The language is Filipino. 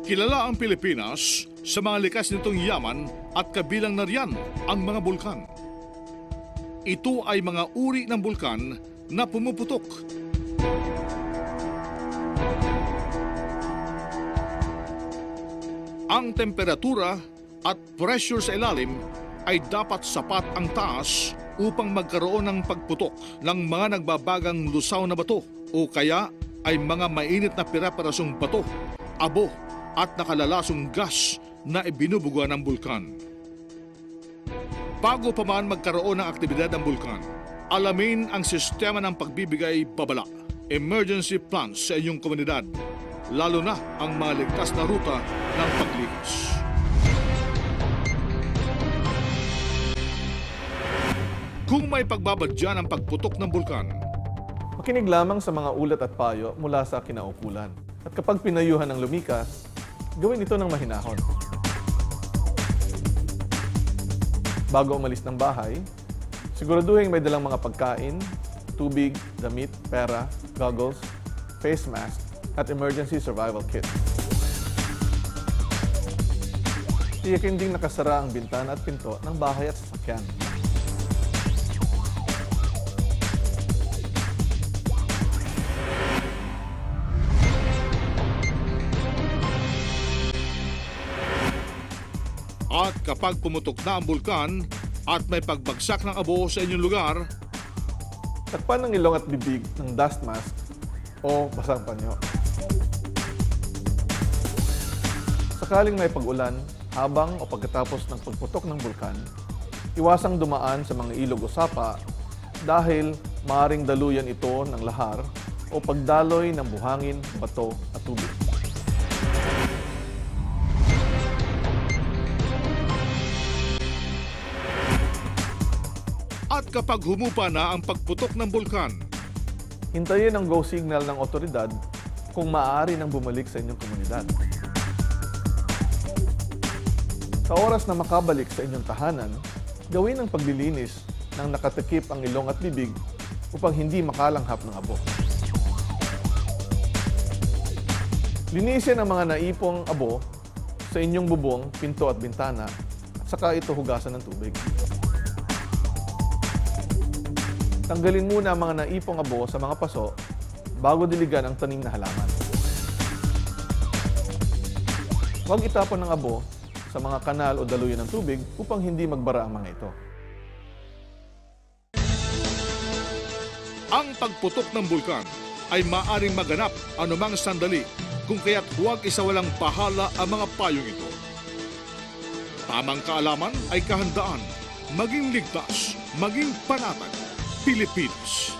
Kilala ang Pilipinas sa mga likas nitong yaman at kabilang na riyan ang mga bulkan. Ito ay mga uri ng bulkan na pumuputok. Ang temperatura at pressure sa ilalim ay dapat sapat ang taas upang magkaroon ng pagputok ng mga nagbabagang lusaw na bato o kaya ay mga mainit na pira-pirasong bato, abo at nakalalasong gas na ibinubuga ng bulkan. Bago pa man magkaroon ng aktibidad ng bulkan, alamin ang sistema ng pagbibigay babala, emergency plans sa inyong komunidad, lalo na ang mga ligtas na ruta ng paglikas. Kung may pagbabadya ng pagputok ng bulkan, makinig lamang sa mga ulat at payo mula sa kinaukulan. At kapag pinayuhan ng lumikas, gawin ito ng mahinahon. Bago umalis ng bahay, siguraduhin may dalang mga pagkain, tubig, damit, pera, goggles, face mask, at emergency survival kit. Tiyakin ding nakasara ang bintana at pinto ng bahay at sasakyan. at kapag pumutok na ang bulkan at may pagbagsak ng abo sa inyong lugar, takpan ng ilong at bibig ng dust mask o basang panyo. Sakaling may pag-ulan, habang o pagkatapos ng pagputok ng bulkan, iwasang dumaan sa mga ilog o sapa dahil maaaring daluyan ito ng lahar o pagdaloy ng buhangin, bato at tubig. at kapag humupa na ang pagputok ng bulkan, Hintayin ang go signal ng otoridad kung maaari nang bumalik sa inyong komunidad. Sa oras na makabalik sa inyong tahanan, gawin ang paglilinis ng nakatakip ang ilong at bibig upang hindi makalanghap ng abo. Linisin ang mga naipong abo sa inyong bubong, pinto at bintana at saka ito hugasan ng tubig. Tanggalin muna ang mga naipong abo sa mga paso bago diligan ang tanim na halaman. Huwag itapon ng abo sa mga kanal o daluyan ng tubig upang hindi magbara ang mga ito. ang pagputok ng bulkan ay maaring maganap anumang sandali kung kaya't huwag isawalang bahala ang mga payong ito. Tamang kaalaman ay kahandaan, maging ligtas, maging panatag, Pilipinas.